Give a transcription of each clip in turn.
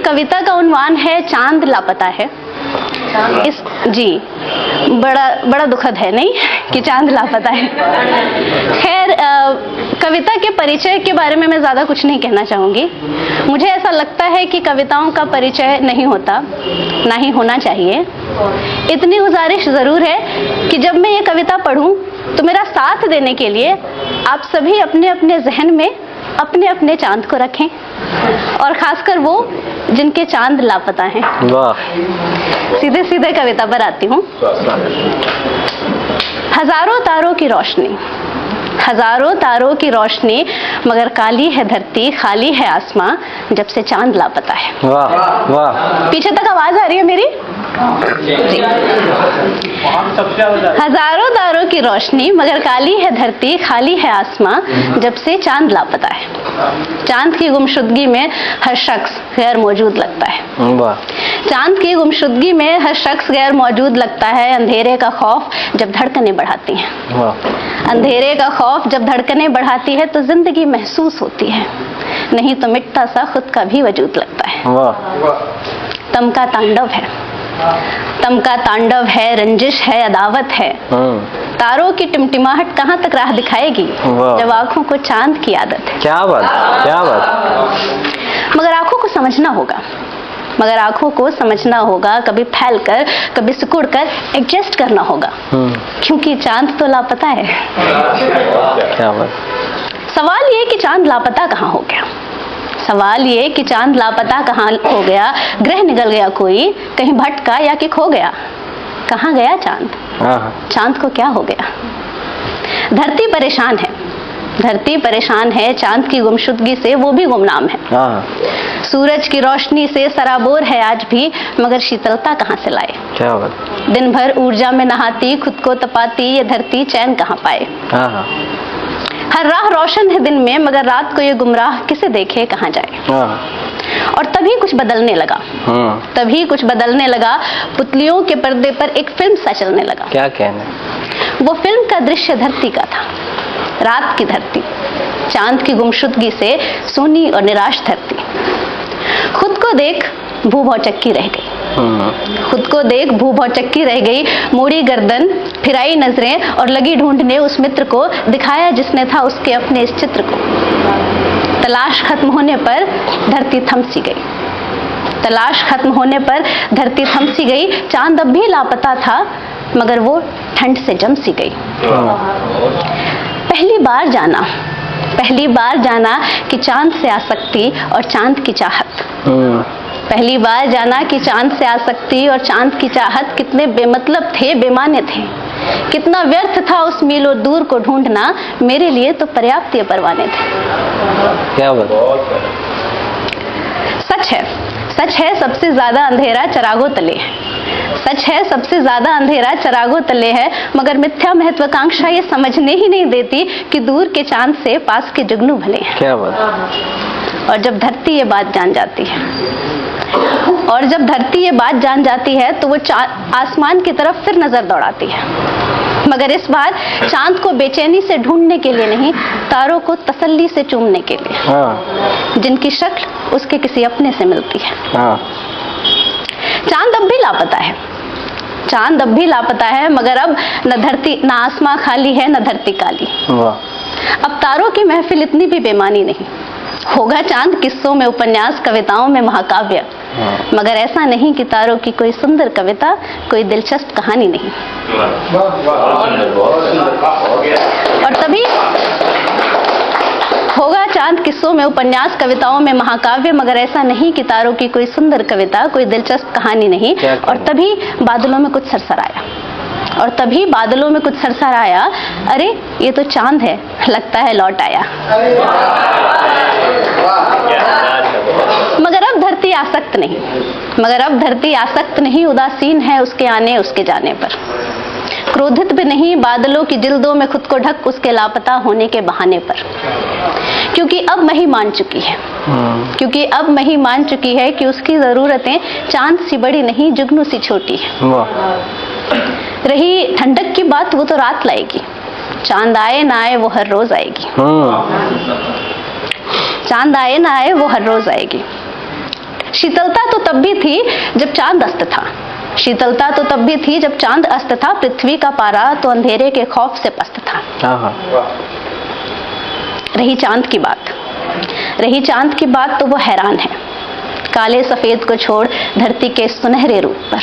कविता का उन्वान है चांद लापता है। इस जी बड़ा दुखद है नहीं कि चांद लापता है। खैर कविता के परिचय के बारे में मैं ज़्यादा कुछ नहीं कहना चाहूँगी। मुझे ऐसा लगता है कि कविताओं का परिचय नहीं होता, ना ही होना चाहिए। इतनी गुजारिश ज़रूर है कि जब मैं ये कविता पढूं तो मेरा साथ देने के लिए आप सभी अपने अपने जहन में अपने अपने चांद को रखें, और खासकर वो जिनके चांद लापता हैं। वाह। सीधे सीधे कविता पर आती हूँ। हजारों तारों की रोशनी, हजारों तारों की रोशनी, मगर काली है धरती, खाली है आसमां, जब से चांद लापता है। वाह वाह। पीछे तक आवाज आ रही है मेरी? जी। हजारों तारों की रोशनी, मगर काली है धरती, खाली है आसमां, जब से चांद लापता है। चांद की गुमशुदगी में हर शख्स गैर मौजूद लगता है। वाह। चांद की गुमशुदगी में हर शख्स गैर मौजूद लगता है। अंधेरे का खौफ जब धड़कनें बढ़ाती हैं। वाह। अंधेरे का खौफ जब धड़कनें बढ़ाती है तो जिंदगी महसूस होती है, नहीं तो मिटता सा खुद का भी वजूद लगता है। वाह। तम का तांडव है, तम का तांडव है, रंजिश है, अदावत है। तारों की टिमटिमाहट कहाँ तक राह दिखाएगी, जब आंखों को चांद की आदत है। क्या बात, क्या बात। मगर आंखों को समझना होगा, मगर आंखों को समझना होगा, कभी फैलकर कभी सिकुड़कर एडजस्ट करना होगा, क्योंकि चांद तो लापता है। क्या बात। सवाल ये कि चांद लापता कहाँ हो गया, सवाल ये कि चांद लापता कहाँ हो गया। ग्रह निकल गया कोई, कहीं भटका या कि खो गया, कहाँ गया चांद? चांद को क्या हो गया? धरती परेशान है, धरती परेशान है, चांद की गुमशुदगी से वो भी गुमनाम है। सूरज की रोशनी से सराबोर है आज भी, मगर शीतलता कहाँ से लाए? क्या बात। दिन भर ऊर्जा में नहाती, खुद को तपाती ये धरती चैन कहाँ पाए? हर राह रोशन है दिन में, मगर रात को ये गुमराह किसे देखे कहाँ जाए? और तभी कुछ बदलने लगा, तभी कुछ बदलने लगा। पुतलियों के पर्दे पर एक फिल्म सा चलने लगा। क्या कहने? वो फिल्म का दृश्य धरती का था, रात की धरती, चांद की गुमशुदगी से सोनी और निराश धरती। खुद को देख भू भौचक्की रह गई, खुद को देख भू भौचक्की रह गई। मोड़ी गर्दन, फिराई नजरें और लगी ढूंढने उस मित्र को, दिखाया जिसने था उसके अपने इस चित्र को। तलाश खत्म होने पर धरती थम सी गई, तलाश खत्म होने पर धरती थम सी गई। चांद अब भी लापता था, मगर वो ठंड से जम सी गई। पहली बार जाना, पहली बार जाना कि चांद से आसक्ति और चांद की चाहत। पहली बार जाना कि चांद से आसक्ति और चांद की चाहत कितने बेमतलब थे, बेमाने थे। कितना व्यर्थ था उस मीलों दूर को ढूंढना, मेरे लिए तो पर्याप्त ये परवाने थे। क्या बात। सच है, सच है सबसे ज्यादा अंधेरा चरागों तले है, सच है सबसे ज्यादा अंधेरा चरागों तले है। मगर मिथ्या महत्वाकांक्षा ये समझने ही नहीं देती कि दूर के चांद से पास के जुगनू भले हैं। क्या बात। और जब धरती ये बात जान जाती है, और जब धरती ये बात जान जाती है तो वो आसमान की तरफ फिर नजर दौड़ाती है, मगर इस बार चांद को बेचैनी से ढूंढने के लिए नहीं, तारों को तसल्ली से चूमने के लिए, जिनकी शक्ल उसके किसी अपने से मिलती है। चांद अब भी लापता है, चांद अब भी लापता है, मगर अब न धरती, न आसमां खाली है, न धरती काली। अब तारों की महफिल इतनी भी बेमानी नहीं। होगा चांद किस्सों में उपन्यास, कविताओं में महाकाव्य, मगर ऐसा नहीं कि तारों की कोई सुंदर कविता, कोई दिलचस्प कहानी नहीं। और तभी होगा चांद किस्सों में उपन्यास, कविताओं में महाकाव्य, मगर ऐसा नहीं कि तारों की कोई सुंदर कविता, कोई दिलचस्प कहानी नहीं। और तभी बादलों में कुछ सरसराया, और तभी बादलों में कुछ सरसराया, अरे ये तो चांद है, लगता है लौट आया। मगर अब धरती आसक्त नहीं, मगर अब धरती आसक्त नहीं, उदासीन है उसके आने उसके जाने पर। क्रोधित भी नहीं बादलों की जिल्दों में खुद को ढक उसके लापता होने के बहाने पर, क्योंकि अब मही मान चुकी है, क्योंकि अब मही मान चुकी है कि उसकी जरूरतें चांद सी बड़ी नहीं, जुगनू सी छोटी है। रही ठंडक की बात, वो तो रात लाएगी, चांद आए ना आए वो हर रोज आएगी। चांद आए ना आए वो हर रोज आएगी। शीतलता तो तब भी थी जब चांद अस्त था, शीतलता तो तब भी थी जब चांद अस्त था, पृथ्वी का पारा तो अंधेरे के खौफ से पस्त था। रही चांद की बात, रही चांद की बात तो वो हैरान है, काले सफेद को छोड़ धरती के सुनहरे रूप पर।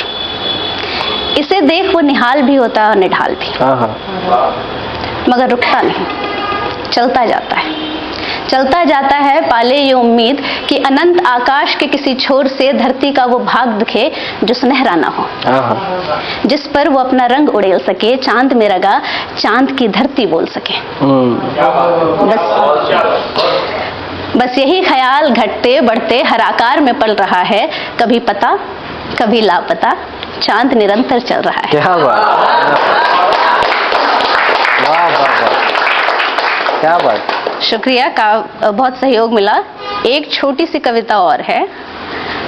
इसे देख वो निहाल भी होता है और निढाल भी, मगर रुकता नहीं, चलता जाता है, चलता जाता है पाले ये उम्मीद कि अनंत आकाश के किसी छोर से धरती का वो भाग दिखे जो सुनहरा ना हो, जिस पर वो अपना रंग उड़ेल सके, चांद में रगा चांद की धरती बोल सके। बस यही ख्याल घटते बढ़ते हर आकार में पल रहा है, कभी पता कभी लापता, चांद निरंतर चल रहा है। क्या बात, वाह वाह वाह, क्या बात। शुक्रिया का बहुत सहयोग मिला। एक छोटी सी कविता और है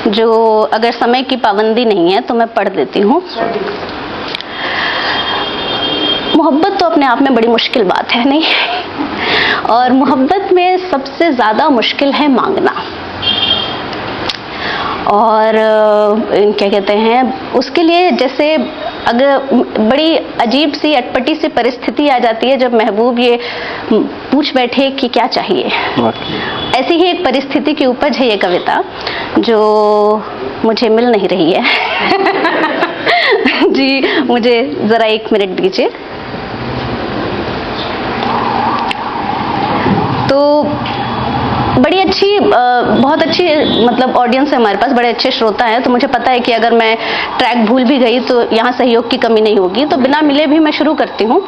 जो अगर समय की पाबंदी नहीं है तो मैं पढ़ देती हूँ। मोहब्बत तो अपने आप में बड़ी मुश्किल बात है, नहीं? और मोहब्बत में सबसे ज्यादा मुश्किल है मांगना। और क्या कहते हैं, उसके लिए जैसे अगर बड़ी अजीब सी अटपटी सी परिस्थिति आ जाती है जब महबूब ये पूछ बैठे कि क्या चाहिए। ऐसी ही एक परिस्थिति की उपज है ये कविता जो मुझे मिल नहीं रही है। जी मुझे जरा 1 मिनट दीजिए। तो बड़ी अच्छी बहुत अच्छी मतलब ऑडियंस है हमारे पास, बड़े अच्छे श्रोता हैं, तो मुझे पता है कि अगर मैं ट्रैक भूल भी गई तो यहाँ सहयोग की कमी नहीं होगी, तो बिना मिले भी मैं शुरू करती हूँ।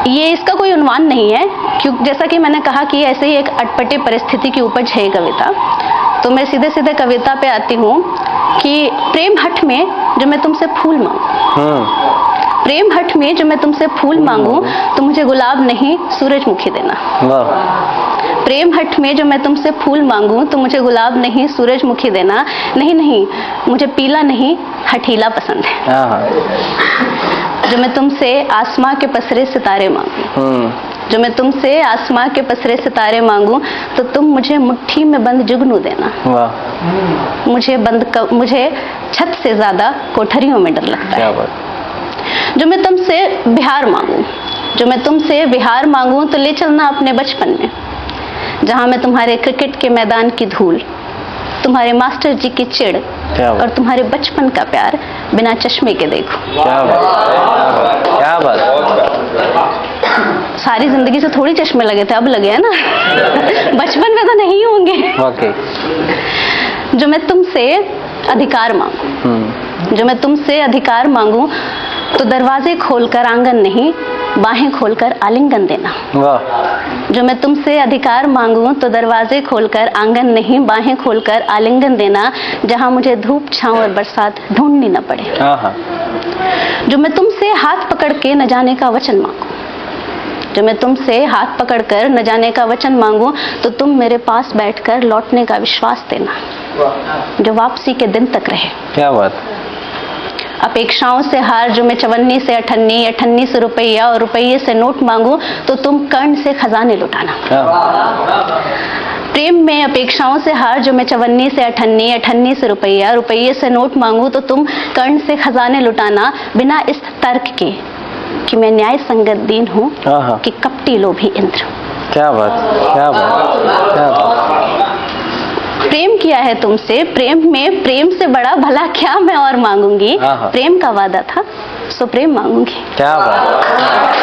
ये इसका कोई उन्वान नहीं है, क्योंकि जैसा कि मैंने कहा कि ऐसे ही एक अटपटे परिस्थिति की उपज है ये कविता। तो मैं सीधे सीधे कविता पे आती हूँ कि प्रेम हट में जो मैं तुमसे फूल मांगू, प्रेम हट में जो मैं तुमसे फूल मांगू तो मुझे गुलाब नहीं सूरजमुखी देना। प्रेम हट में जो मैं तुमसे फूल मांगू तो मुझे गुलाब नहीं सूरजमुखी देना। नहीं नहीं, मुझे पीला नहीं हठीला पसंद है। जो मैं तुमसे आसमां के पसरे सितारे मांगू, जो मैं तुमसे आसमां के पसरे सितारे मांगू तो तुम मुझे मुट्ठी में बंद जुगनू देना। मुझे छत से ज्यादा कोठरियों में डर लगता है। जो मैं तुमसे बिहार मांगू, जो मैं तुमसे बिहार मांगू तो ले चलना अपने बचपन में, जहां मैं तुम्हारे क्रिकेट के मैदान की धूल, तुम्हारे मास्टर जी की चिढ़ और तुम्हारे बचपन का प्यार बिना चश्मे के देखूं। क्या बात, क्या बात। सारी जिंदगी से थोड़ी चश्मे लगे थे, अब लगे हैं ना। बचपन में तो नहीं होंगे। जो मैं तुमसे अधिकार मांगू, जो मैं तुमसे अधिकार मांगू तो दरवाजे खोलकर आंगन नहीं बाहें खोलकर आलिंगन देना। जो मैं तुमसे अधिकार मांगू तो दरवाजे खोलकर आंगन नहीं बाहें खोलकर आलिंगन देना, जहां मुझे धूप छांव और बरसात ढूंढनी न पड़े। जो मैं तुमसे हाथ पकड़ के न जाने का वचन मांगू, जो मैं तुमसे हाथ पकड़कर न जाने का वचन मांगू तो तुम मेरे पास बैठकर लौटने का विश्वास देना, जो वापसी के दिन तक रहे। क्या बात। अपेक्षाओं से हार जो मैं 54 से 58, 58 से रुपया और रुपये से नोट मांगू तो तुम कर्ण से खजाने लुटाना। प्रेम में अपेक्षाओं से हार जो मैं 54 से 58, 58 से रुपया, रुपये से नोट मांगू तो तुम कर्ण से खजाने लुटाना, बिना इस तर्क के कि मैं न्याय संगत दीन हूँ कि कपटी लोभी इंद्र। क्या बात, क्या बात, क्या बात। प्रेम किया है तुमसे, प्रेम में प्रेम से बड़ा भला क्या मैं और मांगूंगी। प्रेम का वादा था सो प्रेम मांगूंगी। क्या बात।